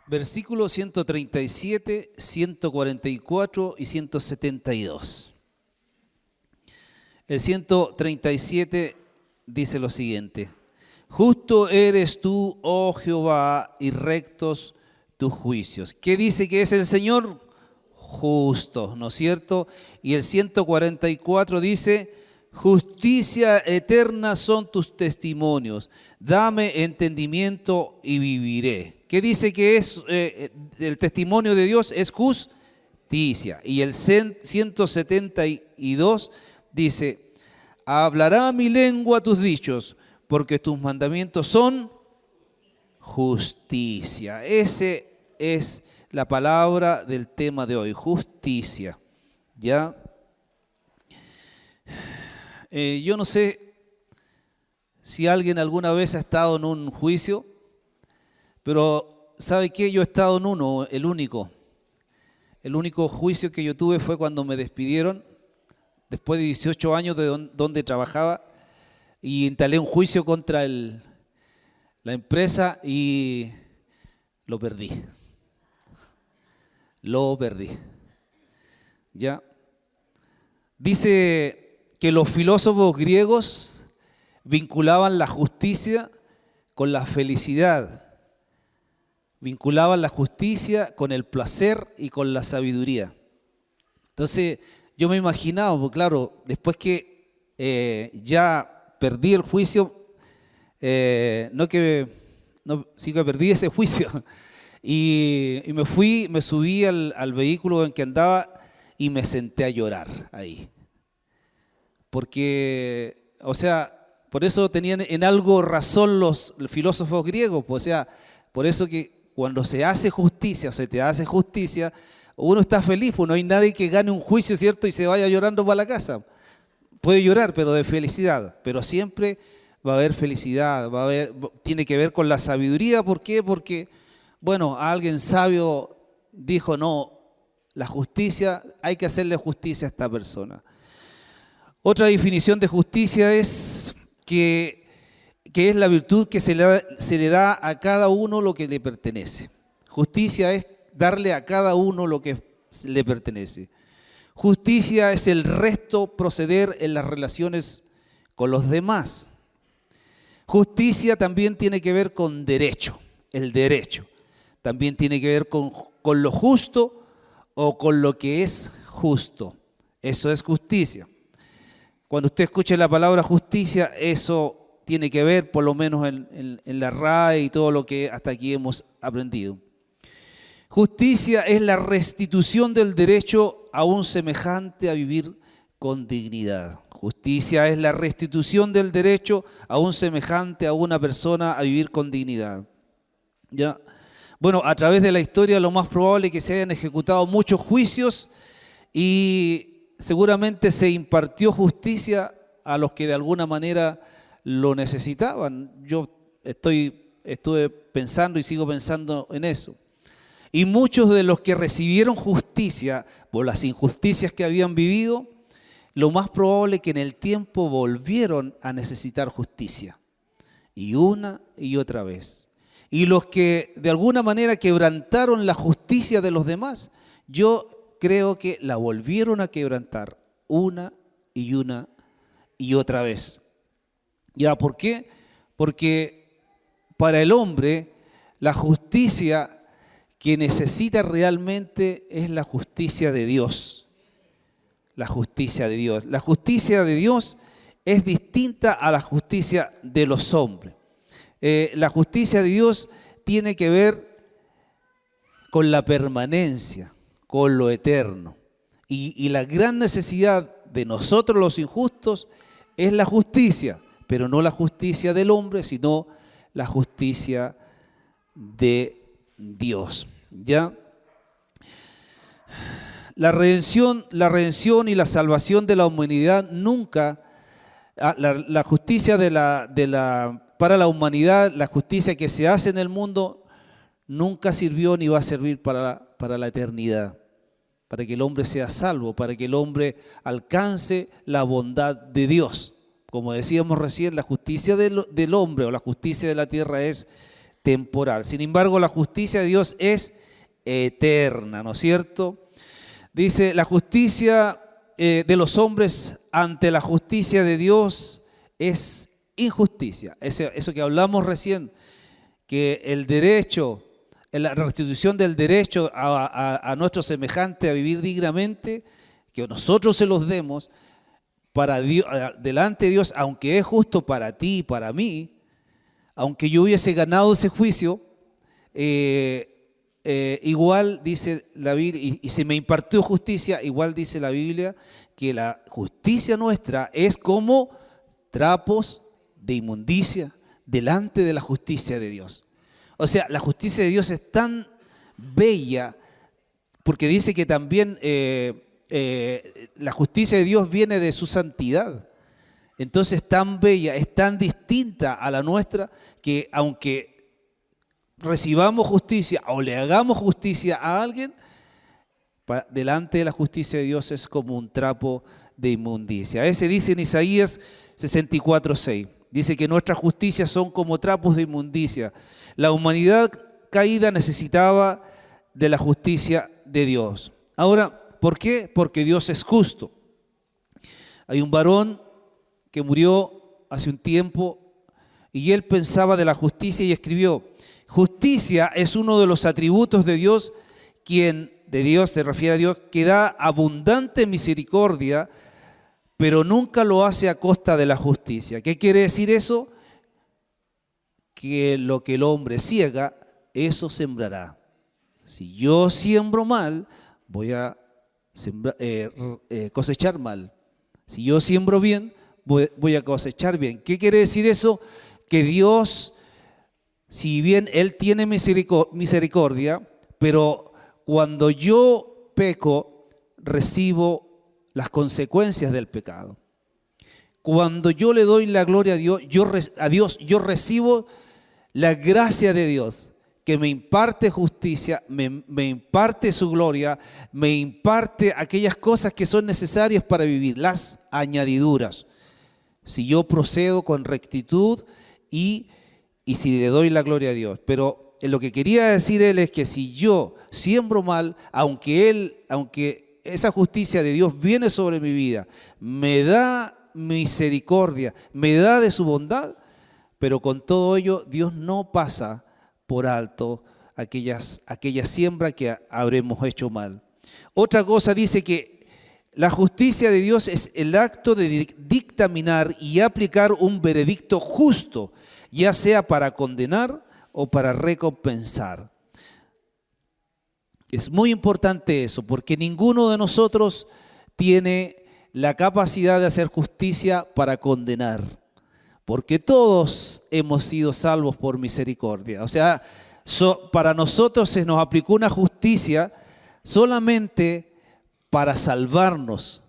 Versículos 137, 144 y 172. El 137 dice lo siguiente: Justo eres tú, oh Jehová, y rectos tus juicios. ¿Qué dice que es el Señor? Justo, ¿no es cierto? Y el 144 dice: Justicia eterna son tus testimonios, dame entendimiento y viviré. ¿Qué dice que es el testimonio de Dios? Es justicia. Y el 172 dice: Hablará mi lengua tus dichos, porque tus mandamientos son justicia. Ese es la palabra del tema de hoy, justicia. ¿Ya? Yo no sé si alguien alguna vez ha estado en un juicio, pero ¿sabe qué? Yo he estado en uno, el único. El único juicio que yo tuve fue cuando me despidieron, después de 18 años de donde trabajaba, y instalé un juicio contra la empresa y lo perdí. Lo perdí. ¿Ya? Dice que los filósofos griegos vinculaban la justicia con la felicidad, vinculaban la justicia con el placer y con la sabiduría. Entonces yo me imaginaba, pues claro, después que ya perdí el juicio, sí que perdí ese juicio, y me subí al vehículo en que andaba y me senté a llorar ahí. Porque, o sea, por eso tenían en algo razón los filósofos griegos, pues, o sea, por eso que cuando se hace justicia o se te hace justicia, uno está feliz, pues no hay nadie que gane un juicio, ¿cierto? Y se vaya llorando para la casa. Puede llorar, pero de felicidad, pero siempre va a haber felicidad, tiene que ver con la sabiduría. ¿Por qué? Porque, bueno, alguien sabio dijo: no, la justicia, hay que hacerle justicia a esta persona. Otra definición de justicia es que es la virtud que se le da a cada uno lo que le pertenece. Justicia es darle a cada uno lo que le pertenece. Justicia es el recto proceder en las relaciones con los demás. Justicia también tiene que ver con derecho, el derecho. También tiene que ver con lo justo o con lo que es justo. Eso es justicia. Cuando usted escuche la palabra justicia, eso tiene que ver por lo menos en la RAE y todo lo que hasta aquí hemos aprendido. Justicia es la restitución del derecho a un semejante a vivir con dignidad. Justicia es la restitución del derecho a un semejante a una persona a vivir con dignidad. ¿Ya? Bueno, a través de la historia lo más probable es que se hayan ejecutado muchos juicios y seguramente se impartió justicia a los que de alguna manera lo necesitaban. Yo estuve pensando y sigo pensando en eso. Y muchos de los que recibieron justicia por las injusticias que habían vivido, lo más probable es que en el tiempo volvieron a necesitar justicia. Y una y otra vez. Y los que de alguna manera quebrantaron la justicia de los demás, yo creo que la volvieron a quebrantar una y otra vez. ¿Ya? ¿Por qué? Porque para el hombre la justicia que necesita realmente es la justicia de Dios. La justicia de Dios. La justicia de Dios es distinta a la justicia de los hombres. La justicia de Dios tiene que ver con la permanencia, con lo eterno. Y la gran necesidad de nosotros los injustos es la justicia, pero no la justicia del hombre, sino la justicia de Dios. ¿Ya? La redención y la salvación de la humanidad nunca, la justicia para la humanidad, la justicia que se hace en el mundo, nunca sirvió ni va a servir para la eternidad, para que el hombre sea salvo, para que el hombre alcance la bondad de Dios. Como decíamos recién, la justicia del hombre o la justicia de la tierra es temporal. Sin embargo, la justicia de Dios es eterna, ¿no es cierto? Dice, la justicia de los hombres ante la justicia de Dios es injusticia. Eso que hablamos recién, que el derecho, la restitución del derecho a nuestro semejante a vivir dignamente, que nosotros se los demos para Dios, delante de Dios, aunque es justo para ti y para mí, aunque yo hubiese ganado ese juicio, igual dice la Biblia, y se me impartió justicia, igual dice la Biblia, que la justicia nuestra es como trapos de inmundicia delante de la justicia de Dios. O sea, la justicia de Dios es tan bella, porque dice que también la justicia de Dios viene de su santidad. Entonces es tan bella, es tan distinta a la nuestra, que aunque recibamos justicia o le hagamos justicia a alguien, delante de la justicia de Dios es como un trapo de inmundicia. Ese dice en Isaías 64:6. Dice que nuestras justicias son como trapos de inmundicia. La humanidad caída necesitaba de la justicia de Dios. Ahora, ¿por qué? Porque Dios es justo. Hay un varón que murió hace un tiempo y él pensaba de la justicia y escribió: justicia es uno de los atributos de Dios, se refiere a Dios, que da abundante misericordia, pero nunca lo hace a costa de la justicia. ¿Qué quiere decir eso? Que lo que el hombre ciega, eso sembrará. Si yo siembro mal, voy a cosechar mal. Si yo siembro bien, voy a cosechar bien. ¿Qué quiere decir eso? Que Dios, si bien Él tiene misericordia, pero cuando yo peco, recibo las consecuencias del pecado. Cuando yo le doy la gloria a Dios, yo recibo la gracia de Dios, que me imparte justicia, me imparte su gloria, me imparte aquellas cosas que son necesarias para vivir, las añadiduras. Si yo procedo con rectitud y si le doy la gloria a Dios. Pero lo que quería decir él es que si yo siembro mal, aunque esa justicia de Dios viene sobre mi vida, me da misericordia, me da de su bondad, pero con todo ello Dios no pasa por alto aquella siembra que habremos hecho mal. Otra cosa dice que la justicia de Dios es el acto de dictaminar y aplicar un veredicto justo, ya sea para condenar o para recompensar. Es muy importante eso, porque ninguno de nosotros tiene la capacidad de hacer justicia para condenar, porque todos hemos sido salvos por misericordia. O sea, para nosotros se nos aplicó una justicia solamente para salvarnos,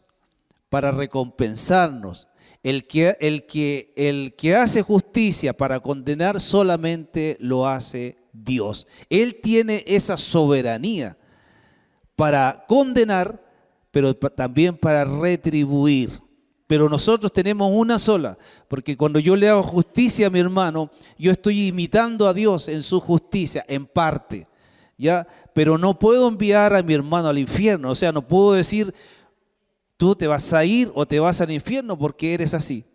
para recompensarnos. El que hace justicia para condenar solamente lo hace Dios. Él tiene esa soberanía para condenar, pero también para retribuir. Pero nosotros tenemos una sola, porque cuando yo le hago justicia a mi hermano, yo estoy imitando a Dios en su justicia, en parte, ¿ya? Pero no puedo enviar a mi hermano al infierno, o sea, no puedo decir, tú te vas a ir o te vas al infierno porque eres así.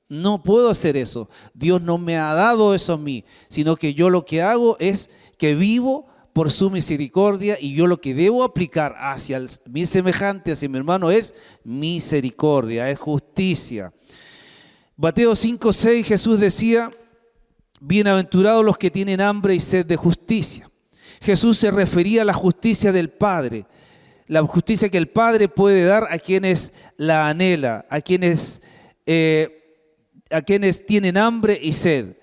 No puedo hacer eso. Dios no me ha dado eso a mí, sino que yo lo que hago es que vivo por su misericordia y yo lo que debo aplicar hacia mi semejante, hacia mi hermano, es misericordia, es justicia. Mateo 5:6, Jesús decía: bienaventurados los que tienen hambre y sed de justicia. Jesús se refería a la justicia del Padre, la justicia que el Padre puede dar a quienes la anhela, a quienes tienen hambre y sed.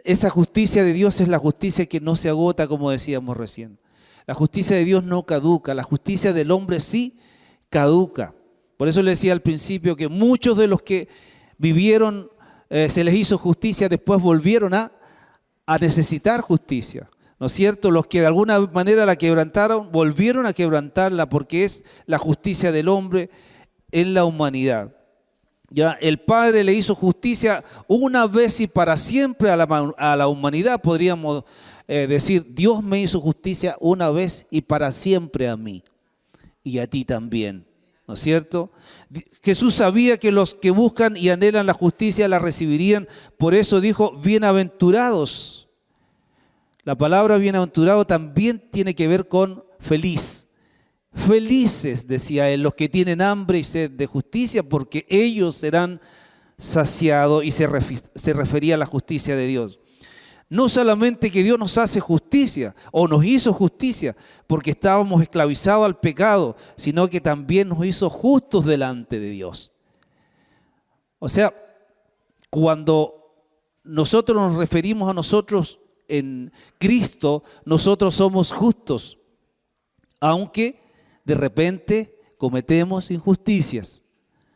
Esa justicia de Dios es la justicia que no se agota, como decíamos recién. La justicia de Dios no caduca, la justicia del hombre sí caduca. Por eso le decía al principio que muchos de los que vivieron, se les hizo justicia, después volvieron a necesitar justicia. ¿No es cierto? Los que de alguna manera la quebrantaron, volvieron a quebrantarla, porque es la justicia del hombre en la humanidad. Ya el Padre le hizo justicia una vez y para siempre a la humanidad, podríamos decir, Dios me hizo justicia una vez y para siempre a mí y a ti también, ¿no es cierto? Jesús sabía que los que buscan y anhelan la justicia la recibirían, por eso dijo, bienaventurados. La palabra bienaventurado también tiene que ver con feliz. Felices, decía él, los que tienen hambre y sed de justicia, porque ellos serán saciados, y se refería a la justicia de Dios. No solamente que Dios nos hace justicia o nos hizo justicia porque estábamos esclavizados al pecado, sino que también nos hizo justos delante de Dios. O sea, cuando nosotros nos referimos a nosotros en Cristo, nosotros somos justos, aunque de repente cometemos injusticias,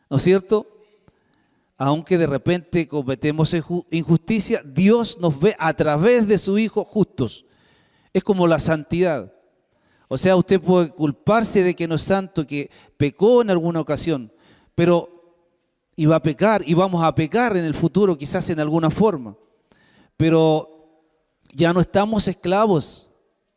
¿no es cierto? Aunque de repente cometemos injusticia, Dios nos ve a través de su Hijo justos. Es como la santidad. O sea, usted puede culparse de que no es santo, que pecó en alguna ocasión, pero iba a pecar y vamos a pecar en el futuro, quizás en alguna forma. Pero ya no estamos esclavos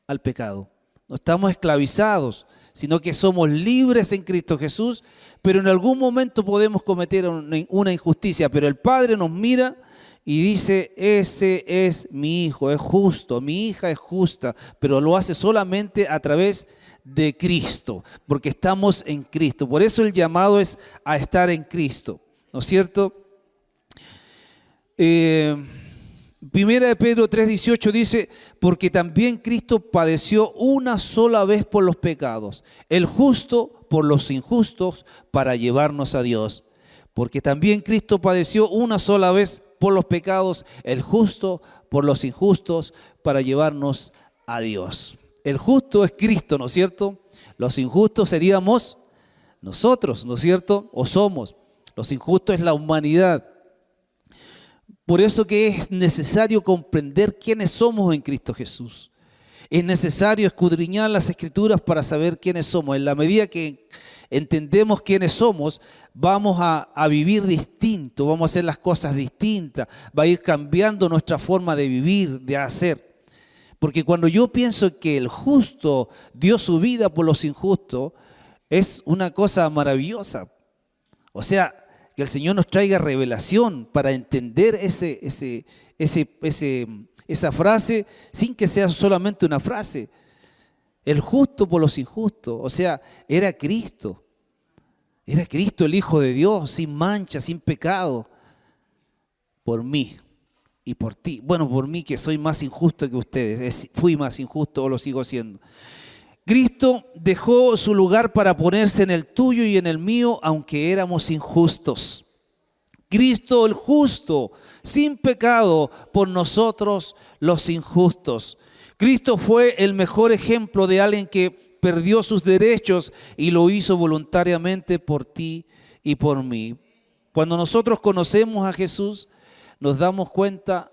al pecado, no estamos esclavizados, sino que somos libres en Cristo Jesús, pero en algún momento podemos cometer una injusticia, pero el Padre nos mira y dice, ese es mi hijo, es justo, mi hija es justa, pero lo hace solamente a través de Cristo, porque estamos en Cristo. Por eso el llamado es a estar en Cristo, ¿no es cierto? Primera de Pedro 3:18 dice, porque también Cristo padeció una sola vez por los pecados, el justo por los injustos, para llevarnos a Dios. Porque también Cristo padeció una sola vez por los pecados, el justo por los injustos, para llevarnos a Dios. El justo es Cristo, ¿no es cierto? Los injustos seríamos nosotros, ¿no es cierto? O somos. Los injustos es la humanidad. Por eso que es necesario comprender quiénes somos en Cristo Jesús. Es necesario escudriñar las Escrituras para saber quiénes somos. En la medida que entendemos quiénes somos, vamos a vivir distinto, vamos a hacer las cosas distintas, va a ir cambiando nuestra forma de vivir, de hacer. Porque cuando yo pienso que el justo dio su vida por los injustos, es una cosa maravillosa. O sea, que el Señor nos traiga revelación para entender esa frase sin que sea solamente una frase. El justo por los injustos, o sea, era Cristo. Era Cristo el Hijo de Dios, sin mancha, sin pecado, por mí y por ti. Bueno, por mí que soy más injusto que ustedes, fui más injusto o lo sigo siendo. Cristo dejó su lugar para ponerse en el tuyo y en el mío, aunque éramos injustos. Cristo el justo, sin pecado, por nosotros los injustos. Cristo fue el mejor ejemplo de alguien que perdió sus derechos y lo hizo voluntariamente por ti y por mí. Cuando nosotros conocemos a Jesús, nos damos cuenta,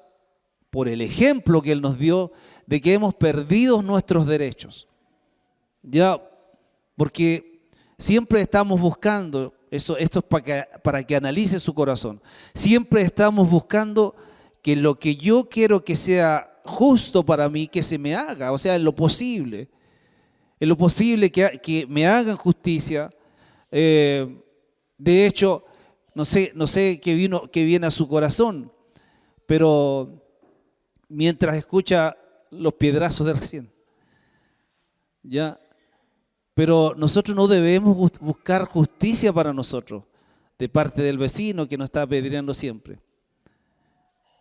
por el ejemplo que Él nos dio, de que hemos perdido nuestros derechos. Ya, porque siempre estamos buscando, esto es para que analice su corazón, siempre estamos buscando que lo que yo quiero que sea justo para mí, que se me haga, o sea, en lo posible que me hagan justicia. De hecho, no sé qué viene a su corazón, pero mientras escucha los piedrazos de recién, ya. Pero nosotros no debemos buscar justicia para nosotros de parte del vecino que nos está apedreando siempre.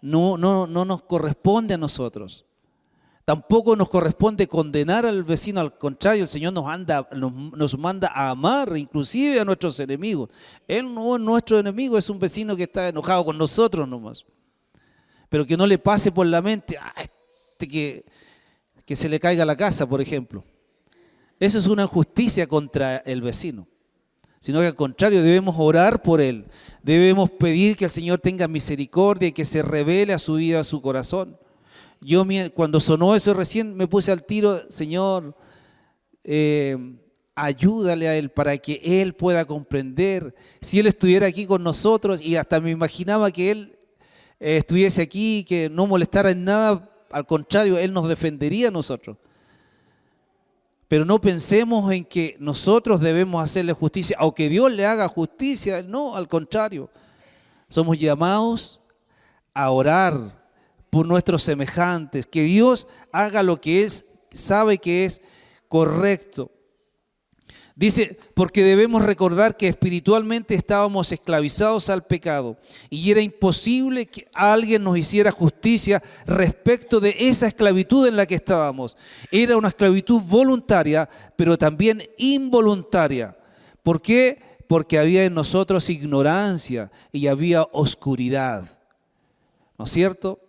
No nos corresponde a nosotros. Tampoco nos corresponde condenar al vecino, al contrario, el Señor nos manda a amar inclusive a nuestros enemigos. Él no es nuestro enemigo, es un vecino que está enojado con nosotros nomás. Pero que no le pase por la mente que se le caiga la casa, por ejemplo. Eso es una injusticia contra el vecino, sino que al contrario debemos orar por él, debemos pedir que el Señor tenga misericordia y que se revele a su vida, a su corazón. Yo cuando sonó eso recién me puse al tiro, Señor, ayúdale a él para que él pueda comprender. Si él estuviera aquí con nosotros, y hasta me imaginaba que él estuviese aquí, que no molestara en nada al contrario, Él nos defendería a nosotros. Pero no pensemos en que nosotros debemos hacerle justicia o que Dios le haga justicia. No, al contrario. Somos llamados a orar por nuestros semejantes, que Dios haga lo que Él sabe que es correcto. Dice, porque debemos recordar que espiritualmente estábamos esclavizados al pecado y era imposible que alguien nos hiciera justicia respecto de esa esclavitud en la que estábamos. Era una esclavitud voluntaria, pero también involuntaria. ¿Por qué? Porque había en nosotros ignorancia y había oscuridad. ¿No es cierto?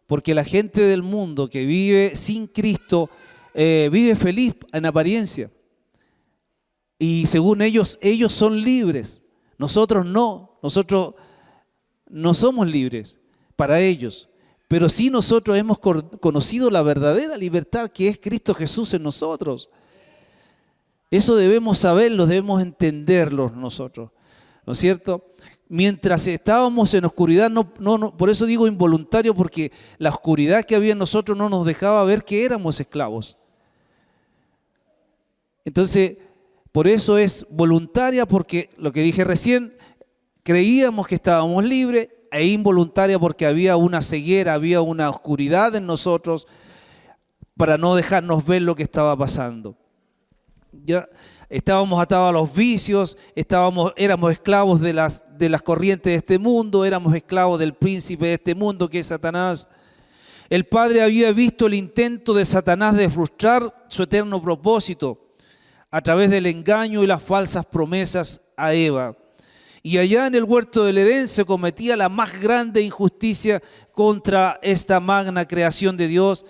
Porque la gente del mundo que vive sin Cristo vive feliz en apariencia. Y según ellos son libres. Nosotros no somos libres para ellos. Pero sí nosotros hemos conocido la verdadera libertad que es Cristo Jesús en nosotros. Eso debemos saberlo, debemos entenderlo nosotros, ¿no es cierto? Mientras estábamos en oscuridad, por eso digo involuntario, porque la oscuridad que había en nosotros no nos dejaba ver que éramos esclavos. Entonces, por eso es voluntaria, porque lo que dije recién, creíamos que estábamos libres, e involuntaria porque había una ceguera, había una oscuridad en nosotros para no dejarnos ver lo que estaba pasando. Ya estábamos atados a los vicios, éramos esclavos de las corrientes de este mundo, éramos esclavos del príncipe de este mundo que es Satanás. El Padre había visto el intento de Satanás de frustrar su eterno propósito a través del engaño y las falsas promesas a Eva. Y allá en el huerto del Edén se cometía la más grande injusticia contra esta magna creación de Dios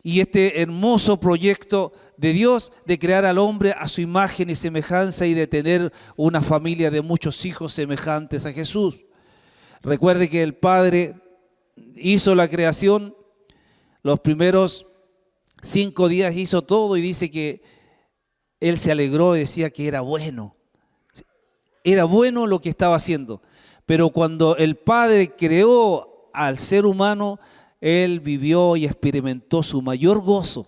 y este hermoso proyecto de Dios de crear al hombre a su imagen y semejanza y de tener una familia de muchos hijos semejantes a Jesús. Recuerde que el Padre hizo la creación, los primeros 5 días hizo todo y dice que Él se alegró y decía que era bueno. Era bueno lo que estaba haciendo. Pero cuando el Padre creó al ser humano, Él vivió y experimentó su mayor gozo.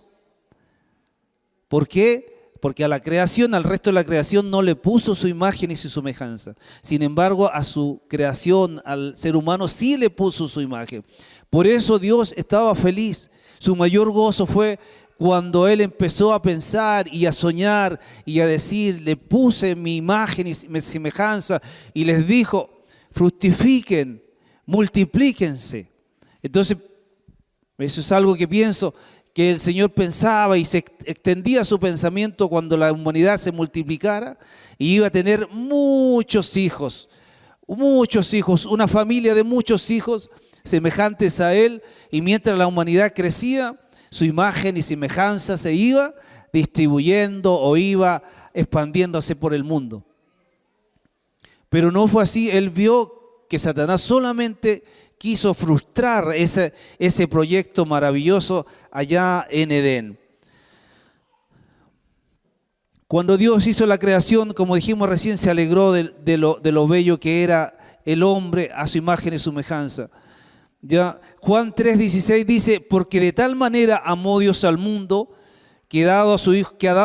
¿Por qué? Porque al resto de la creación no le puso su imagen y su semejanza. Sin embargo, a su creación, al ser humano, sí le puso su imagen. Por eso Dios estaba feliz. Su mayor gozo fue cuando Él empezó a pensar y a soñar y a decir, le puse mi imagen y mi semejanza y les dijo, fructifiquen, multiplíquense. Entonces, eso es algo que pienso que el Señor pensaba y se extendía su pensamiento cuando la humanidad se multiplicara y iba a tener muchos hijos, una familia de muchos hijos semejantes a Él, y mientras la humanidad crecía, su imagen y semejanza se iba distribuyendo o iba expandiéndose por el mundo. Pero no fue así. Él vio que Satanás solamente quiso frustrar ese proyecto maravilloso allá en Edén. Cuando Dios hizo la creación, como dijimos recién, se alegró de lo bello que era el hombre a su imagen y semejanza. Ya, Juan 3:16 dice, porque de tal manera amó Dios al mundo que ha dado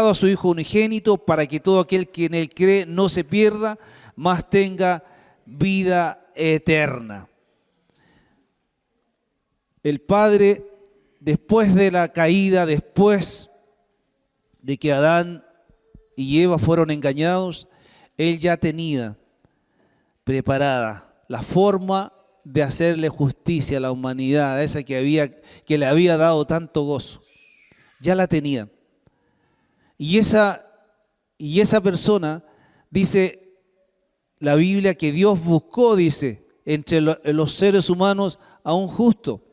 a su Hijo unigénito para que todo aquel que en Él cree no se pierda, mas tenga vida eterna. El Padre, después de la caída, después de que Adán y Eva fueron engañados, Él ya tenía preparada la forma de hacerle justicia a la humanidad, a esa que le había dado tanto gozo. Ya la tenía. Y esa persona, dice la Biblia, que Dios buscó, dice, entre los seres humanos a un justo,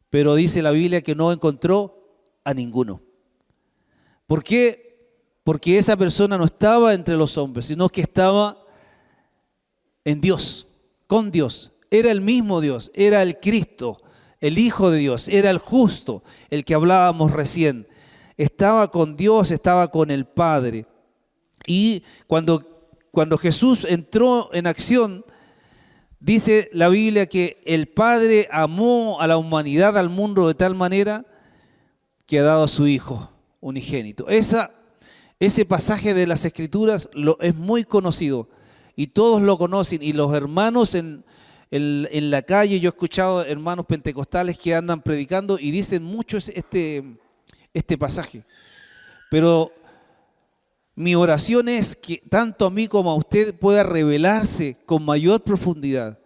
pero dice la Biblia que no encontró a ninguno. ¿Por qué? Porque esa persona no estaba entre los hombres, sino que estaba en Dios, con Dios. Era el mismo Dios, era el Cristo, el Hijo de Dios, era el justo, el que hablábamos recién. Estaba con Dios, estaba con el Padre. Y cuando Jesús entró en acción, Dice la Biblia que el Padre amó a la humanidad, al mundo de tal manera que ha dado a su Hijo unigénito. Ese pasaje de las Escrituras es muy conocido y todos lo conocen, y los hermanos en la calle, yo he escuchado hermanos pentecostales que andan predicando y dicen mucho este pasaje. Pero mi oración es que tanto a mí como a usted pueda revelarse con mayor profundidad.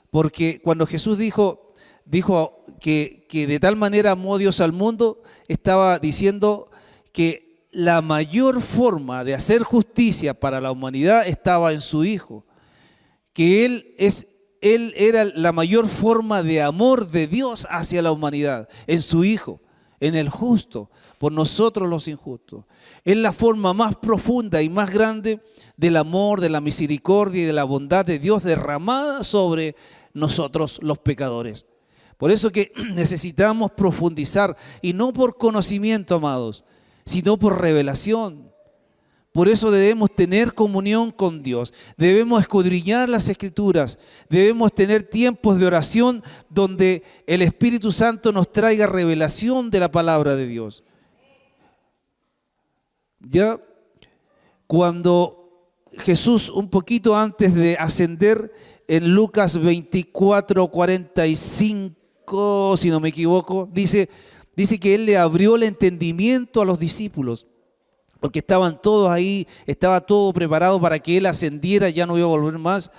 Porque cuando Jesús dijo que de tal manera amó Dios al mundo, estaba diciendo que la mayor forma de hacer justicia para la humanidad estaba en su Hijo. Que Él era la mayor forma de amor de Dios hacia la humanidad, en su Hijo, en el justo, por nosotros los injustos. Es la forma más profunda y más grande del amor, de la misericordia y de la bondad de Dios derramada sobre nosotros los pecadores. Por eso que necesitamos profundizar, y no por conocimiento, amados, sino por revelación. Por eso debemos tener comunión con Dios, debemos escudriñar las Escrituras, debemos tener tiempos de oración donde el Espíritu Santo nos traiga revelación de la palabra de Dios. Ya cuando Jesús, un poquito antes de ascender, en Lucas 24:45, si no me equivoco, dice que Él le abrió el entendimiento a los discípulos, porque estaban todos ahí, estaba todo preparado para que Él ascendiera, ya no iba a volver más,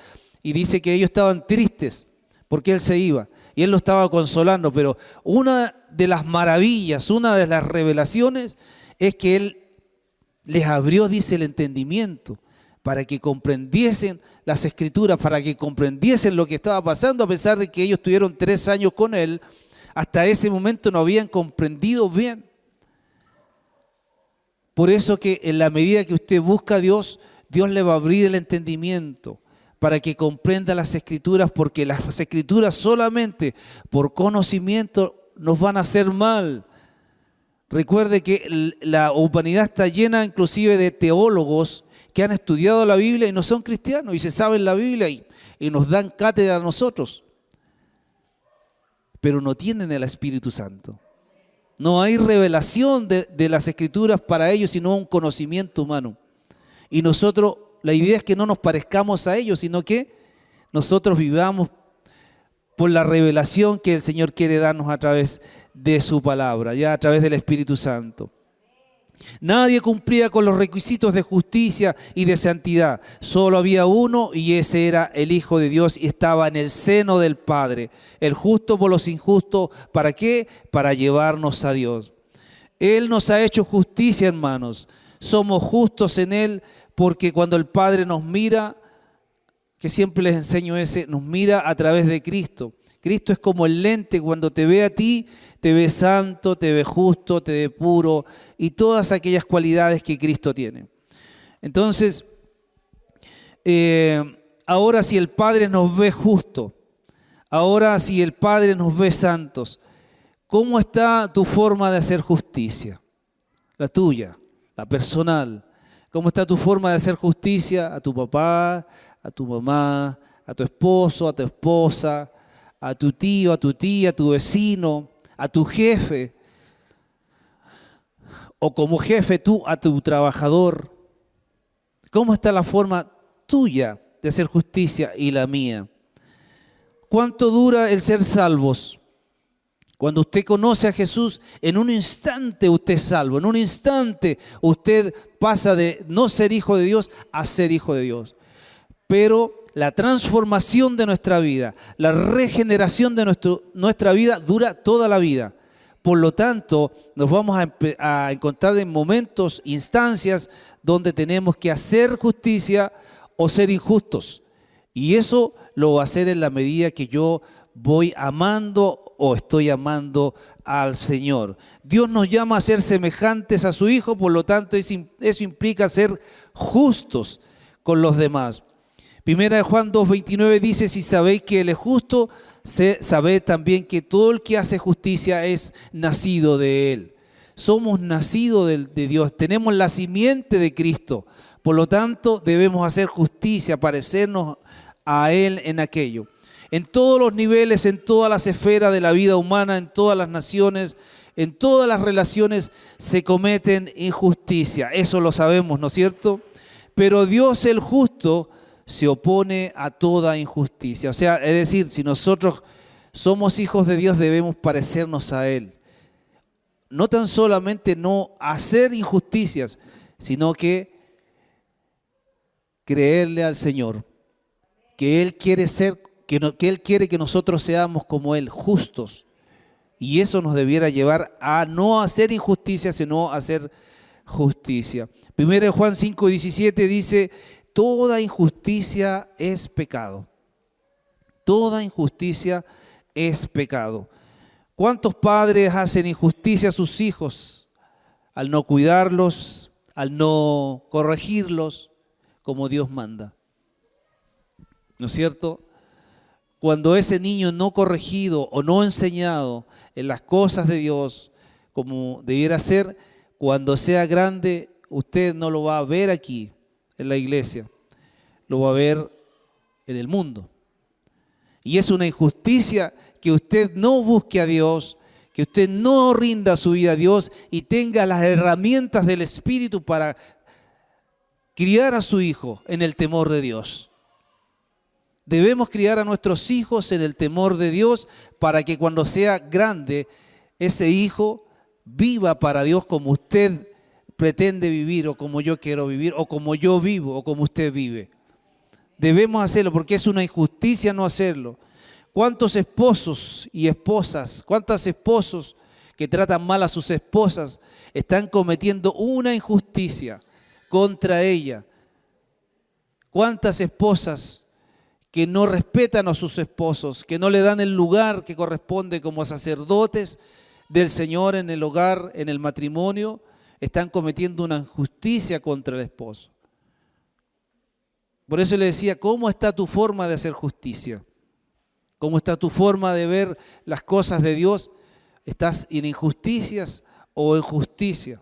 y dice que ellos estaban tristes porque Él se iba, y Él los estaba consolando, pero una de las maravillas, una de las revelaciones es que Él les abrió, dice, el entendimiento para que comprendiesen las Escrituras, para que comprendiesen lo que estaba pasando, a pesar de que ellos tuvieron 3 años con Él, hasta ese momento no habían comprendido bien. Por eso que en la medida que usted busca a Dios, Dios le va a abrir el entendimiento para que comprenda las Escrituras, porque las Escrituras solamente por conocimiento nos van a hacer mal. Recuerde que la humanidad está llena inclusive de teólogos que han estudiado la Biblia y no son cristianos y se saben la Biblia y nos dan cátedra a nosotros, pero no tienen el Espíritu Santo. No hay revelación de las Escrituras para ellos, sino un conocimiento humano. Y nosotros, la idea es que no nos parezcamos a ellos, sino que nosotros vivamos por la revelación que el Señor quiere darnos a través de su palabra, ya a través del Espíritu Santo. Nadie cumplía con los requisitos de justicia y de santidad. Solo había uno, y ese era el Hijo de Dios, y estaba en el seno del Padre, el justo por los injustos. ¿Para qué? Para llevarnos a Dios. Él nos ha hecho justicia, hermanos. Somos justos en Él, porque cuando el Padre nos mira, que siempre les enseño nos mira a través de Cristo. Cristo es como el lente, cuando te ve a ti, te ve santo, te ve justo, te ve puro, y todas aquellas cualidades que Cristo tiene. Entonces, ahora si el Padre nos ve justo, ahora si el Padre nos ve santos, ¿cómo está tu forma de hacer justicia? La tuya, la personal. ¿Cómo está tu forma de hacer justicia a tu papá, a tu mamá, a tu esposo, a tu esposa, a tu tío, a tu tía, a tu vecino, a tu jefe, o como jefe tú a tu trabajador? ¿Cómo está la forma tuya de hacer justicia y la mía? ¿Cuánto dura el ser salvos? Cuando usted conoce a Jesús, en un instante usted es salvo, en un instante usted pasa de no ser hijo de Dios a ser hijo de Dios. Pero la transformación de nuestra vida, la regeneración de nuestra vida dura toda la vida. Por lo tanto, nos vamos a encontrar en momentos, instancias, donde tenemos que hacer justicia o ser injustos. Y eso lo va a hacer en la medida que yo voy amando o estoy amando al Señor. Dios nos llama a ser semejantes a su Hijo, por lo tanto eso implica ser justos con los demás. Primera de Juan 2:29 dice: si sabéis que Él es justo, sabed también que todo el que hace justicia es nacido de Él. Somos nacidos de Dios, tenemos la simiente de Cristo, por lo tanto debemos hacer justicia, parecernos a Él en aquello. En todos los niveles, en todas las esferas de la vida humana, en todas las naciones, en todas las relaciones se cometen injusticias. Eso lo sabemos, ¿no es cierto? Pero Dios el justo se opone a toda injusticia. O sea, es decir, si nosotros somos hijos de Dios, debemos parecernos a Él. No tan solamente no hacer injusticias, sino que creerle al Señor, que Él quiere Él quiere que nosotros seamos como Él, justos. Y eso nos debiera llevar a no hacer injusticia, sino a hacer justicia. 1 Juan 5:17 dice, toda injusticia es pecado. Toda injusticia es pecado. ¿Cuántos padres hacen injusticia a sus hijos al no cuidarlos, al no corregirlos como Dios manda? ¿No es cierto? Cuando ese niño no corregido o no enseñado en las cosas de Dios como debiera ser, cuando sea grande, usted no lo va a ver aquí en la iglesia, lo va a ver en el mundo. Y es una injusticia que usted no busque a Dios, que usted no rinda su vida a Dios y tenga las herramientas del Espíritu para criar a su hijo en el temor de Dios. Debemos criar a nuestros hijos en el temor de Dios para que cuando sea grande, ese hijo viva para Dios como usted pretende vivir o como yo quiero vivir o como yo vivo o como usted vive. Debemos hacerlo porque es una injusticia no hacerlo. ¿Cuántos esposos y esposas, cuántos esposos que tratan mal a sus esposas están cometiendo una injusticia contra ella? ¿Cuántas esposas que no respetan a sus esposos, que no le dan el lugar que corresponde como sacerdotes del Señor en el hogar, en el matrimonio, están cometiendo una injusticia contra el esposo? Por eso le decía, ¿cómo está tu forma de hacer justicia? ¿Cómo está tu forma de ver las cosas de Dios? ¿Estás en injusticias o en justicia?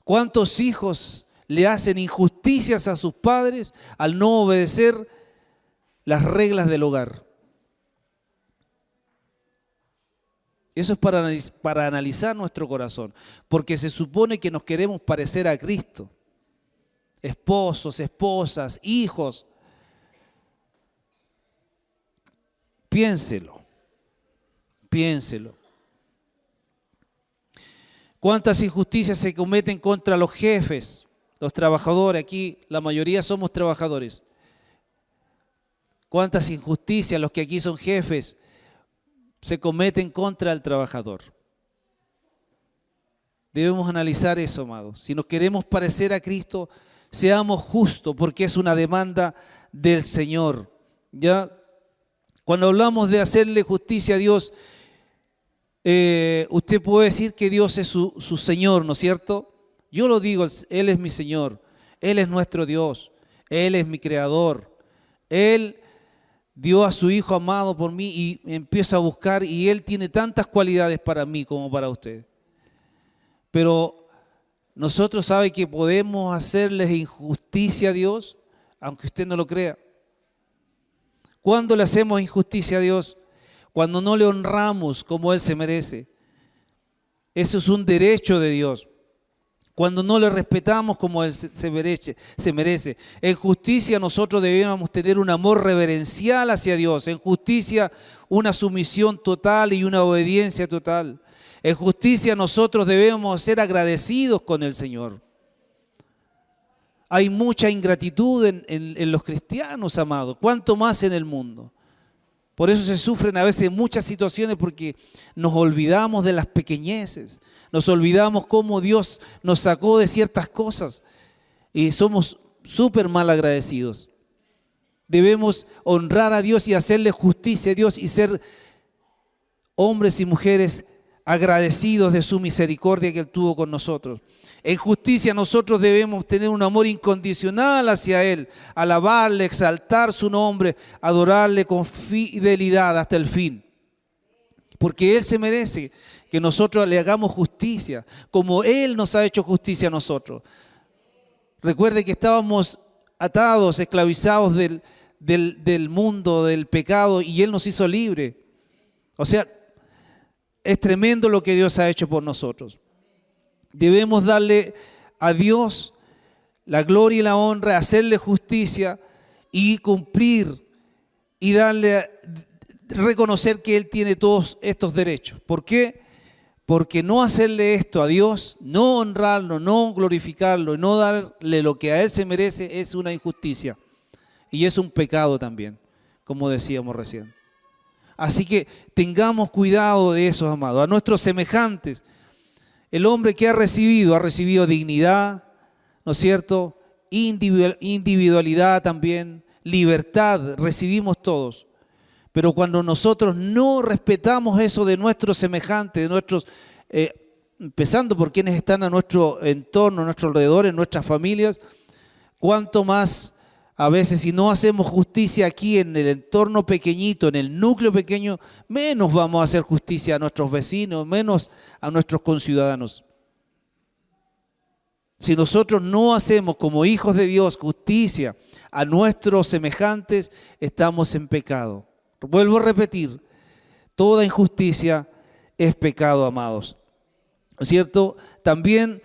¿Cuántos hijos le hacen injusticias a sus padres al no obedecer las reglas del hogar? Eso es para analizar nuestro corazón, porque se supone que nos queremos parecer a Cristo. Esposos, esposas, hijos. Piénselo, piénselo. ¿Cuántas injusticias se cometen contra los jefes, los trabajadores? Aquí la mayoría somos trabajadores. ¿Cuántas injusticias los que aquí son jefes se cometen contra el trabajador? Debemos analizar eso, amados. Si nos queremos parecer a Cristo, seamos justos, porque es una demanda del Señor. ¿Ya? Cuando hablamos de hacerle justicia a Dios, usted puede decir que Dios es su Señor, ¿no es cierto? Yo lo digo, Él es mi Señor, Él es nuestro Dios, Él es mi Creador. Él dio a su Hijo amado por mí y empiezo a buscar y Él tiene tantas cualidades para mí como para usted. Pero nosotros sabe que podemos hacerles injusticia a Dios, aunque usted no lo crea. ¿Cuándo le hacemos injusticia a Dios? Cuando no le honramos como Él se merece. Eso es un derecho de Dios. Cuando no le respetamos como Él se merece. En justicia nosotros debemos tener un amor reverencial hacia Dios. En justicia una sumisión total y una obediencia total. En justicia nosotros debemos ser agradecidos con el Señor. Hay mucha ingratitud en los cristianos, amados. ¿Cuánto más en el mundo? Por eso se sufren a veces muchas situaciones porque nos olvidamos de las pequeñeces. Nos olvidamos cómo Dios nos sacó de ciertas cosas y somos súper mal agradecidos. Debemos honrar a Dios y hacerle justicia a Dios y ser hombres y mujeres agradecidos de su misericordia que Él tuvo con nosotros. En justicia nosotros debemos tener un amor incondicional hacia Él, alabarle, exaltar su nombre, adorarle con fidelidad hasta el fin. Porque Él se merece que nosotros le hagamos justicia, como Él nos ha hecho justicia a nosotros. Recuerde que estábamos atados, esclavizados del mundo, del pecado, y Él nos hizo libre. O sea, es tremendo lo que Dios ha hecho por nosotros. Debemos darle a Dios la gloria y la honra, hacerle justicia y cumplir y reconocer que Él tiene todos estos derechos. ¿Por qué? Porque no hacerle esto a Dios, no honrarlo, no glorificarlo, no darle lo que a Él se merece es una injusticia. Y es un pecado también, como decíamos recién. Así que tengamos cuidado de eso, amados. A nuestros semejantes, el hombre que ha recibido dignidad, ¿no es cierto? Individualidad también, libertad, recibimos todos. Pero cuando nosotros no respetamos eso de nuestros semejantes, de nuestros, empezando por quienes están a nuestro entorno, a nuestro alrededor, en nuestras familias, cuánto más a veces si no hacemos justicia aquí en el entorno pequeñito, en el núcleo pequeño, menos vamos a hacer justicia a nuestros vecinos, menos a nuestros conciudadanos. Si nosotros no hacemos como hijos de Dios justicia a nuestros semejantes, estamos en pecado. Vuelvo a repetir, toda injusticia es pecado, amados. ¿No es cierto? También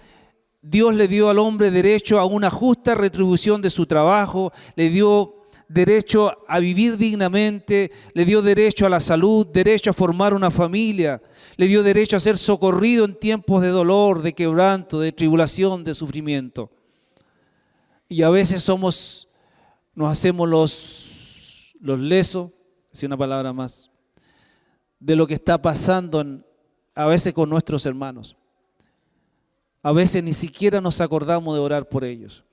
Dios le dio al hombre derecho a una justa retribución de su trabajo, le dio derecho a vivir dignamente, le dio derecho a la salud, derecho a formar una familia, le dio derecho a ser socorrido en tiempos de dolor, de quebranto, de tribulación, de sufrimiento. Y a veces nos hacemos los lesos, si una palabra más, de lo que está pasando a veces con nuestros hermanos. A veces ni siquiera nos acordamos de orar por ellos.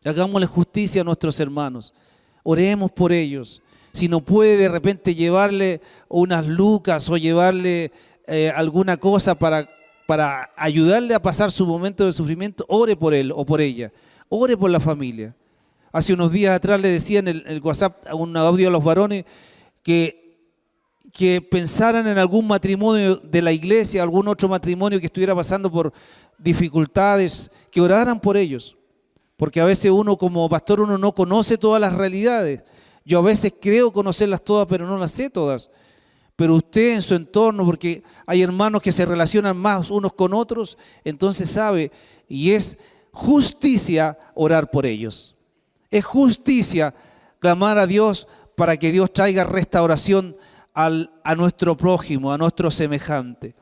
Hagámosle justicia a nuestros hermanos. Oremos por ellos. Si no puede de repente llevarle unas lucas o llevarle alguna cosa para ayudarle a pasar su momento de sufrimiento, ore por él o por ella. Ore por la familia. Hace unos días atrás le decía en el WhatsApp, un audio a los varones, que pensaran en algún matrimonio de la iglesia, algún otro matrimonio que estuviera pasando por dificultades, que oraran por ellos. Porque a veces uno como pastor uno no conoce todas las realidades. Yo a veces creo conocerlas todas, pero no las sé todas. Pero usted en su entorno, porque hay hermanos que se relacionan más unos con otros, entonces sabe, y es justicia orar por ellos. Es justicia clamar a Dios para que Dios traiga restauración a nuestro prójimo, a nuestro semejante.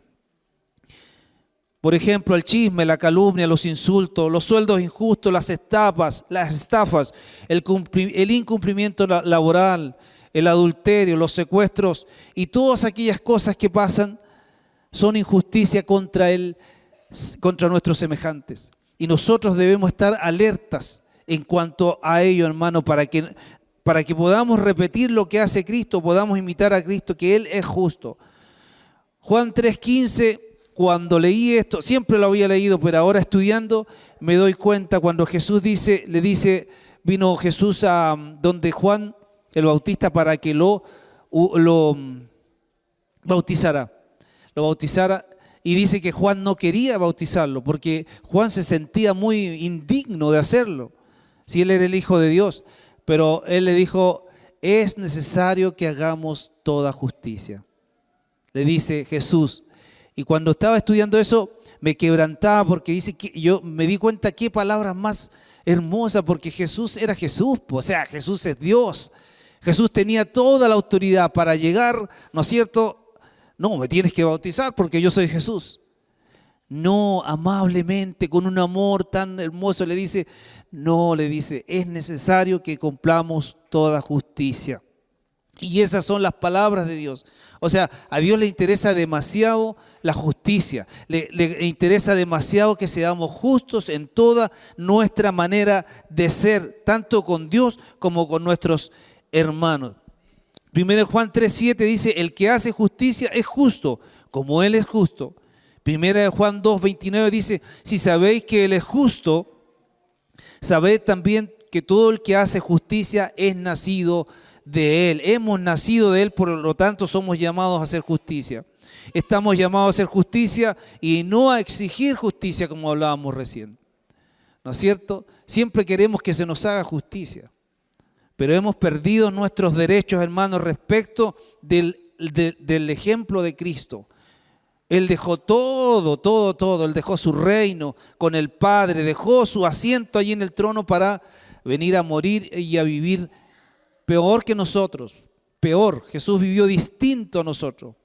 Por ejemplo, el chisme, la calumnia, los insultos, los sueldos injustos, las estafas, el incumplimiento laboral, el adulterio, los secuestros y todas aquellas cosas que pasan son injusticia contra nuestros semejantes. Y nosotros debemos estar alertas en cuanto a ello, hermano, para que podamos repetir lo que hace Cristo, podamos imitar a Cristo, que Él es justo. Juan 3:15, cuando leí esto, siempre lo había leído, pero ahora estudiando me doy cuenta cuando Jesús vino Jesús a donde Juan el Bautista para que lo bautizara. Lo bautizara y dice que Juan no quería bautizarlo porque Juan se sentía muy indigno de hacerlo, si él era el Hijo de Dios. Pero él le dijo, es necesario que hagamos toda justicia. Le dice Jesús. Y cuando estaba estudiando eso, me quebrantaba porque dice que yo me di cuenta qué palabras más hermosas, porque Jesús era Jesús, o sea, Jesús es Dios. Jesús tenía toda la autoridad para llegar, ¿no es cierto? No, me tienes que bautizar porque yo soy Jesús. No, amablemente, con un amor tan hermoso le dice, no, le dice, es necesario que cumplamos toda justicia. Y esas son las palabras de Dios. O sea, a Dios le interesa demasiado la justicia, le interesa demasiado que seamos justos en toda nuestra manera de ser, tanto con Dios como con nuestros hermanos. 1 Juan 3:7 dice, el que hace justicia es justo, como Él es justo. 1 Juan 2:29 dice, si sabéis que Él es justo, sabed también que todo el que hace justicia es nacido de Él. Hemos nacido de Él, por lo tanto somos llamados a hacer justicia. Estamos llamados a hacer justicia y no a exigir justicia como hablábamos recién. ¿No es cierto? Siempre queremos que se nos haga justicia. pero hemos perdido nuestros derechos, hermanos, respecto del ejemplo de Cristo. Él dejó todo. Él dejó su reino con el Padre, dejó su asiento allí en el trono para venir a morir y a vivir peor que nosotros. Peor, Jesús vivió distinto a nosotros.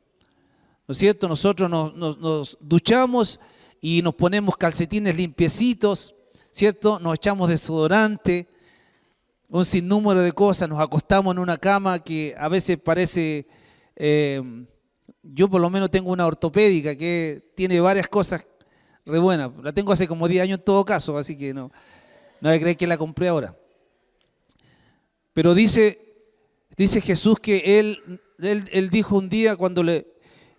¿No es cierto? Nosotros nos duchamos y nos ponemos calcetines limpiecitos, ¿cierto? Nos echamos desodorante, un sinnúmero de cosas, nos acostamos en una cama que a veces parece... yo por lo menos tengo una ortopédica que tiene varias cosas re buenas. La tengo hace como 10 años en todo caso, así que no hay que creer que la compré ahora. Pero dice Jesús que él dijo un día cuando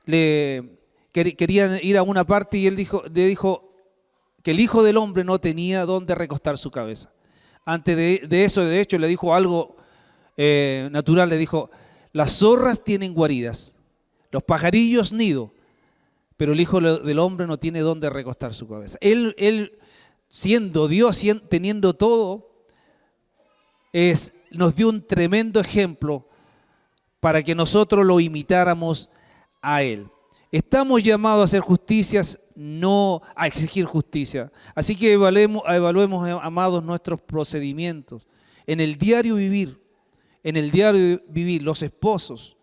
querían ir a una parte y él dijo que el Hijo del Hombre no tenía dónde recostar su cabeza. Antes de eso, de hecho, le dijo algo natural, le dijo: las zorras tienen guaridas, los pajarillos nido, pero el Hijo del Hombre no tiene dónde recostar su cabeza. Él siendo Dios, teniendo todo, nos dio un tremendo ejemplo para que nosotros lo imitáramos a Él. Estamos llamados a hacer justicias, no a exigir justicia. Así que evaluemos, amados, nuestros procedimientos. En el diario vivir, los esposos,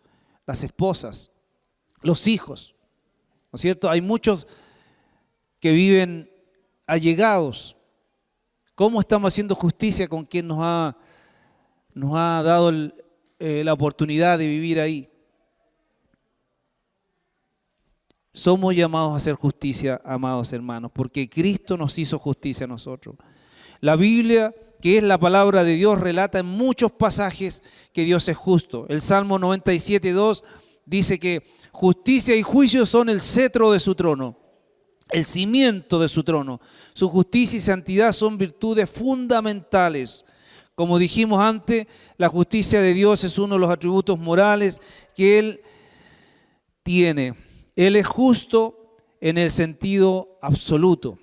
las esposas, los hijos, ¿no es cierto? Hay muchos que viven allegados. ¿Cómo estamos haciendo justicia con quien nos ha dado la oportunidad de vivir ahí? Somos llamados a hacer justicia, amados hermanos, porque Cristo nos hizo justicia a nosotros. La Biblia, que es la palabra de Dios, relata en muchos pasajes que Dios es justo. El Salmo 97:2 dice que justicia y juicio son el cetro de su trono, el cimiento de su trono. Su justicia y santidad son virtudes fundamentales. Como dijimos antes, la justicia de Dios es uno de los atributos morales que Él tiene. Él es justo en el sentido absoluto.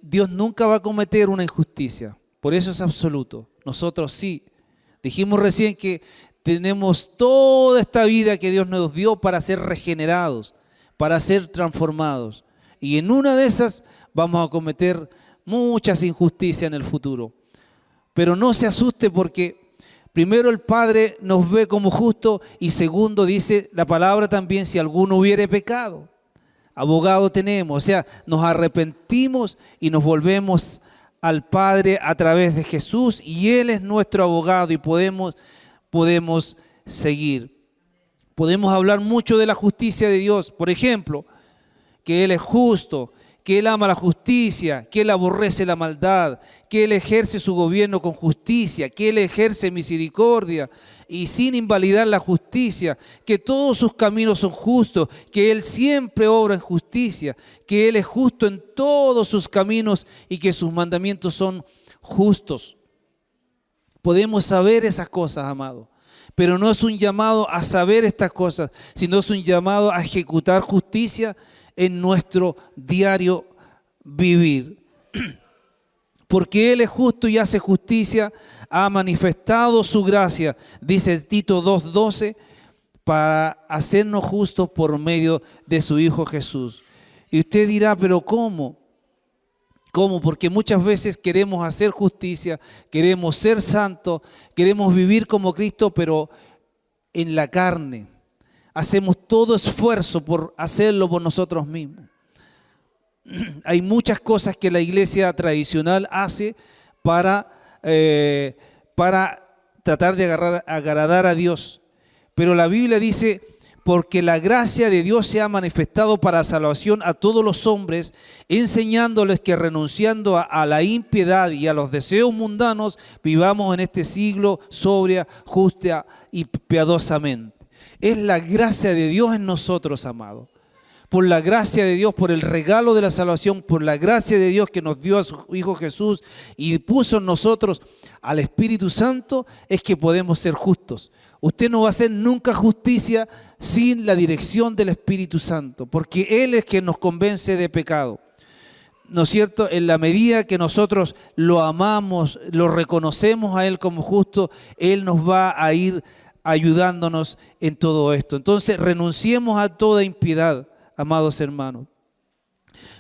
Dios nunca va a cometer una injusticia, por eso es absoluto. Nosotros sí. Dijimos recién que tenemos toda esta vida que Dios nos dio para ser regenerados, para ser transformados. Y en una de esas vamos a cometer muchas injusticias en el futuro. Pero no se asuste porque primero el Padre nos ve como justos y segundo dice la palabra también: si alguno hubiere pecado, abogado tenemos. O sea, nos arrepentimos y nos volvemos al Padre a través de Jesús y Él es nuestro abogado y podemos seguir. Podemos hablar mucho de la justicia de Dios. Por ejemplo, que Él es justo, que Él ama la justicia, que Él aborrece la maldad, que Él ejerce su gobierno con justicia, que Él ejerce misericordia y sin invalidar la justicia, que todos sus caminos son justos, que Él siempre obra en justicia, que Él es justo en todos sus caminos y que sus mandamientos son justos. Podemos saber esas cosas, amado, pero no es un llamado a saber estas cosas, sino es un llamado a ejecutar justicia en nuestro diario vivir. Porque Él es justo y hace justicia, ha manifestado su gracia, dice Tito 2:12, para hacernos justos por medio de su Hijo Jesús. Y usted dirá, pero ¿cómo? ¿Cómo? Porque muchas veces queremos hacer justicia, queremos ser santos, queremos vivir como Cristo, pero en la carne. Hacemos todo esfuerzo por hacerlo por nosotros mismos. Hay muchas cosas que la iglesia tradicional hace para tratar de agradar a Dios. Pero la Biblia dice, porque la gracia de Dios se ha manifestado para salvación a todos los hombres, enseñándoles que renunciando a la impiedad y a los deseos mundanos, vivamos en este siglo sobria, justa y piadosamente. Es la gracia de Dios en nosotros, amados. Por la gracia de Dios, por el regalo de la salvación, por la gracia de Dios que nos dio a su Hijo Jesús y puso en nosotros al Espíritu Santo, es que podemos ser justos. Usted no va a hacer nunca justicia sin la dirección del Espíritu Santo, porque Él es quien nos convence de pecado. ¿no es cierto? En la medida que nosotros lo amamos, lo reconocemos a Él como justo, Él nos va a ir ayudándonos en todo esto. Entonces, renunciemos a toda impiedad, amados hermanos.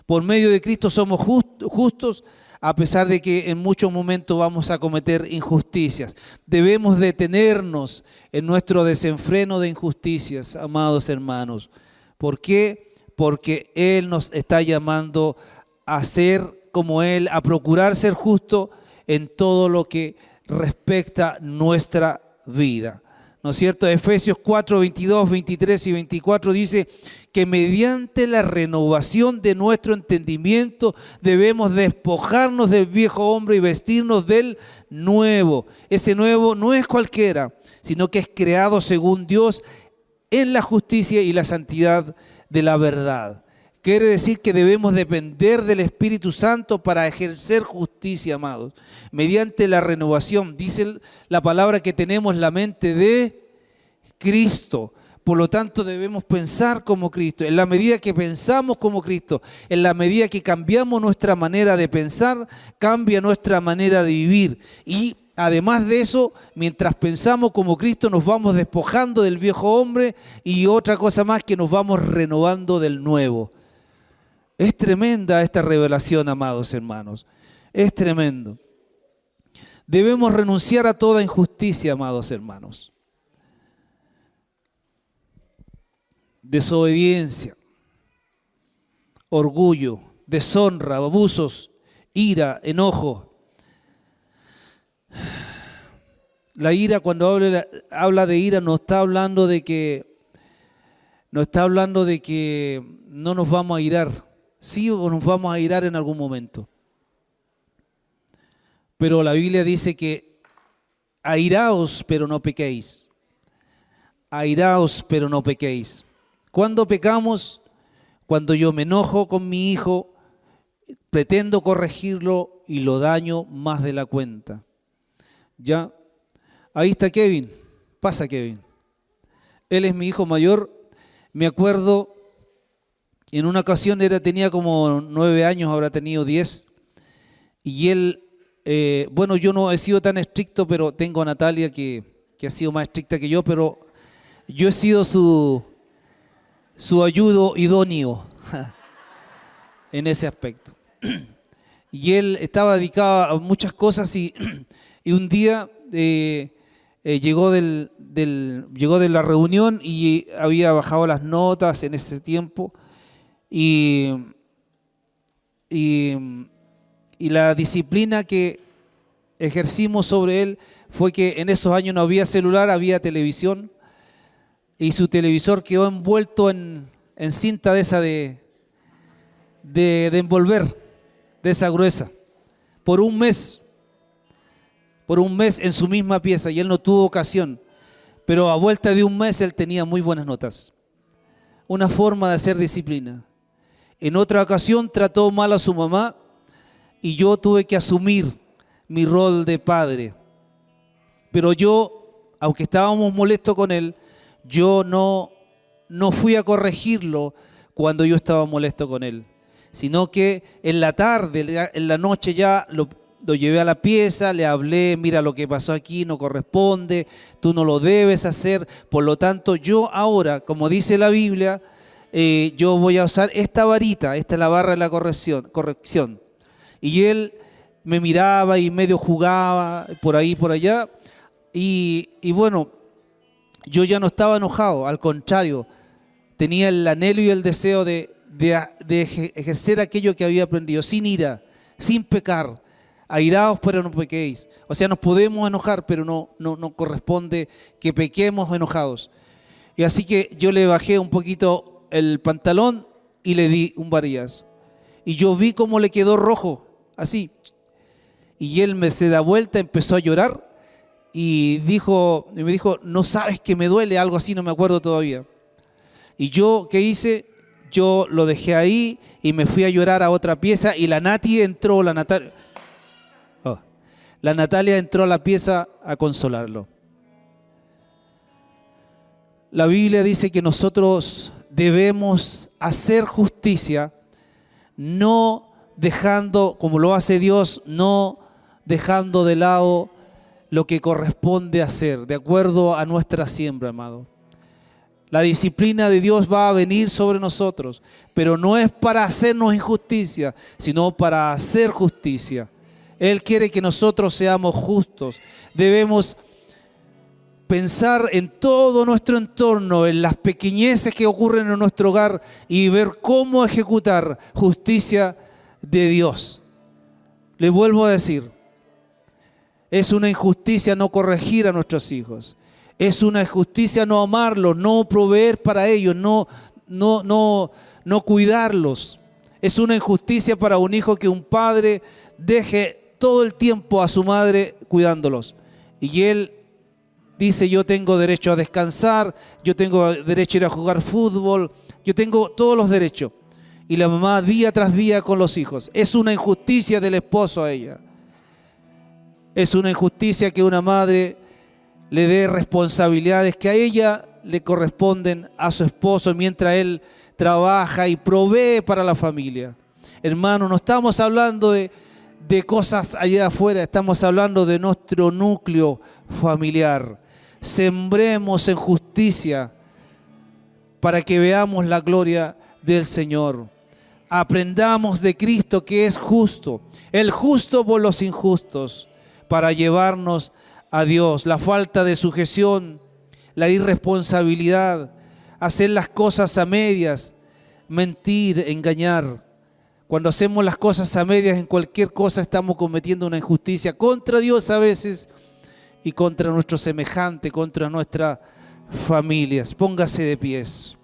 Por medio de Cristo somos justos, a pesar de que en muchos momentos vamos a cometer injusticias. Debemos detenernos en nuestro desenfreno de injusticias, amados hermanos. ¿Por qué? Porque Él nos está llamando a ser como Él, a procurar ser justo en todo lo que respecta nuestra vida. ¿No es cierto? Efesios 4, 22, 23 y 24 dice que mediante la renovación de nuestro entendimiento debemos despojarnos del viejo hombre y vestirnos del nuevo. Ese nuevo no es cualquiera, sino que es creado según Dios en la justicia y la santidad de la verdad. Quiere decir que debemos depender del Espíritu Santo para ejercer justicia, amados. Mediante la renovación, dice la palabra que tenemos la mente de Cristo. Por lo tanto, debemos pensar como Cristo. En la medida que pensamos como Cristo, en la medida que cambiamos nuestra manera de pensar, cambia nuestra manera de vivir. Y además de eso, mientras pensamos como Cristo, nos vamos despojando del viejo hombre y otra cosa más, que nos vamos renovando del nuevo. Es tremenda esta revelación, amados hermanos. Es tremendo. Debemos renunciar a toda injusticia, amados hermanos. Desobediencia, orgullo, deshonra, abusos, ira, enojo. La ira, cuando habla de ira, no está hablando de que no nos vamos a irar. Sí, o nos vamos a irar en algún momento. Pero la Biblia dice que airaos, pero no pequéis. Airaos, pero no pequéis. ¿Cuándo pecamos? Cuando yo me enojo con mi hijo, pretendo corregirlo y lo daño más de la cuenta. ¿Ya? Ahí está Kevin. Pasa, Kevin. Él es mi hijo mayor. Me acuerdo, en una ocasión tenía como 9 años, habrá tenido 10. Y él, bueno, yo no he sido tan estricto, pero tengo a Natalia que ha sido más estricta que yo, pero yo he sido su ayudo idóneo en ese aspecto. Y él estaba dedicado a muchas cosas y un día llegó de la reunión y había bajado las notas en ese tiempo y la disciplina que ejercimos sobre él fue que en esos años no había celular, había televisión. Y su televisor quedó envuelto en cinta de esa de envolver, de esa gruesa, por un mes en su misma pieza, y él no tuvo ocasión. Pero a vuelta de un mes él tenía muy buenas notas. Una forma de hacer disciplina. En otra ocasión trató mal a su mamá y yo tuve que asumir mi rol de padre. Pero yo, aunque estábamos molestos con él, yo no fui a corregirlo cuando yo estaba molesto con él, sino que en la tarde, en la noche ya lo llevé a la pieza, le hablé, mira lo que pasó aquí, no corresponde, tú no lo debes hacer, por lo tanto yo ahora, como dice la Biblia, yo voy a usar esta varita, esta es la barra de la corrección. Y él me miraba y medio jugaba por ahí, por allá, y bueno, yo ya no estaba enojado, al contrario, tenía el anhelo y el deseo de ejercer aquello que había aprendido, sin ira, sin pecar. Airaos, pero no pequéis. O sea, nos podemos enojar, pero no corresponde que pequemos enojados. Y así que yo le bajé un poquito el pantalón y le di un varillazo. Y yo vi cómo le quedó rojo, así. Y él se da vuelta, empezó a llorar. Y me dijo, no sabes que me duele, algo así, no me acuerdo todavía. Y yo, ¿qué hice? Yo lo dejé ahí y me fui a llorar a otra pieza y la Natalia entró a la pieza a consolarlo. La Biblia dice que nosotros debemos hacer justicia, no dejando, como lo hace Dios, no dejando de lado lo que corresponde hacer, de acuerdo a nuestra siembra, amado. La disciplina de Dios va a venir sobre nosotros, pero no es para hacernos injusticia, sino para hacer justicia. Él quiere que nosotros seamos justos. Debemos pensar en todo nuestro entorno, en las pequeñeces que ocurren en nuestro hogar y ver cómo ejecutar justicia de Dios. Le vuelvo a decir, es una injusticia no corregir a nuestros hijos. Es una injusticia no amarlos, no proveer para ellos, no cuidarlos. Es una injusticia para un hijo que un padre deje todo el tiempo a su madre cuidándolos. Y él dice, yo tengo derecho a descansar, yo tengo derecho a ir a jugar fútbol, yo tengo todos los derechos. Y la mamá día tras día con los hijos. Es una injusticia del esposo a ella. Es una injusticia que una madre le dé responsabilidades que a ella le corresponden a su esposo mientras él trabaja y provee para la familia. Hermano, no estamos hablando de cosas allá afuera, estamos hablando de nuestro núcleo familiar. Sembremos en justicia para que veamos la gloria del Señor. Aprendamos de Cristo que es justo, el justo por los injustos, para llevarnos a Dios. La falta de sujeción, la irresponsabilidad, hacer las cosas a medias, mentir, engañar. Cuando hacemos las cosas a medias en cualquier cosa estamos cometiendo una injusticia contra Dios a veces y contra nuestro semejante, contra nuestras familias. Póngase de pies.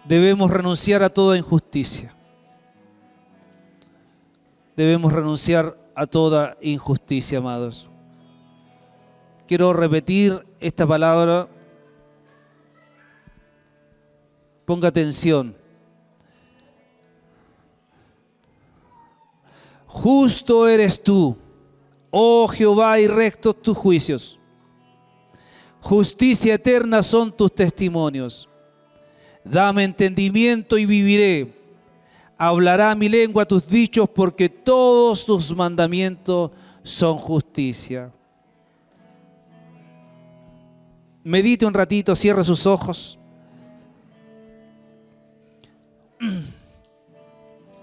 Debemos renunciar a toda injusticia. Debemos renunciar a toda injusticia, amados. Quiero repetir esta palabra. Ponga atención. Justo eres tú, oh Jehová, y rectos tus juicios. Justicia eterna son tus testimonios. Dame entendimiento y viviré. Hablará mi lengua tus dichos, porque todos tus mandamientos son justicia. Medite un ratito, cierre sus ojos.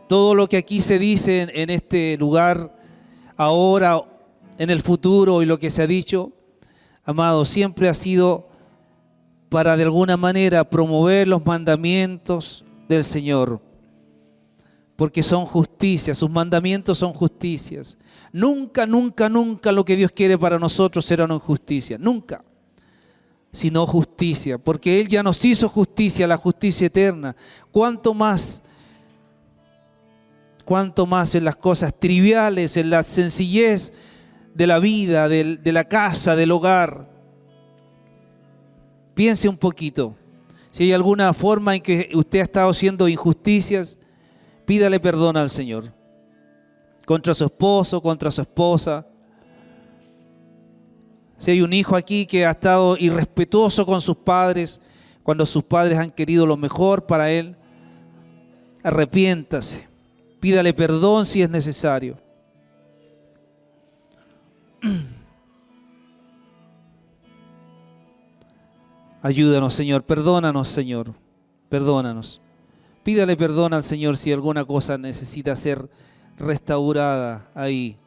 Todo lo que aquí se dice en este lugar, ahora, en el futuro y lo que se ha dicho, amado, siempre ha sido para de alguna manera promover los mandamientos del Señor, porque son justicia, sus mandamientos son justicias. Nunca, nunca, nunca lo que Dios quiere para nosotros será una injusticia, nunca, sino justicia, porque Él ya nos hizo justicia, la justicia eterna. ¿Cuánto más en las cosas triviales, en la sencillez de la vida, de la casa, del hogar? Piense un poquito. Si hay alguna forma en que usted ha estado haciendo injusticias, pídale perdón al Señor. Contra su esposo, contra su esposa. Si hay un hijo aquí que ha estado irrespetuoso con sus padres, cuando sus padres han querido lo mejor para él, arrepiéntase. Pídale perdón si es necesario. Ayúdanos, Señor. Perdónanos, Señor. Perdónanos. Pídale perdón al Señor si alguna cosa necesita ser restaurada ahí.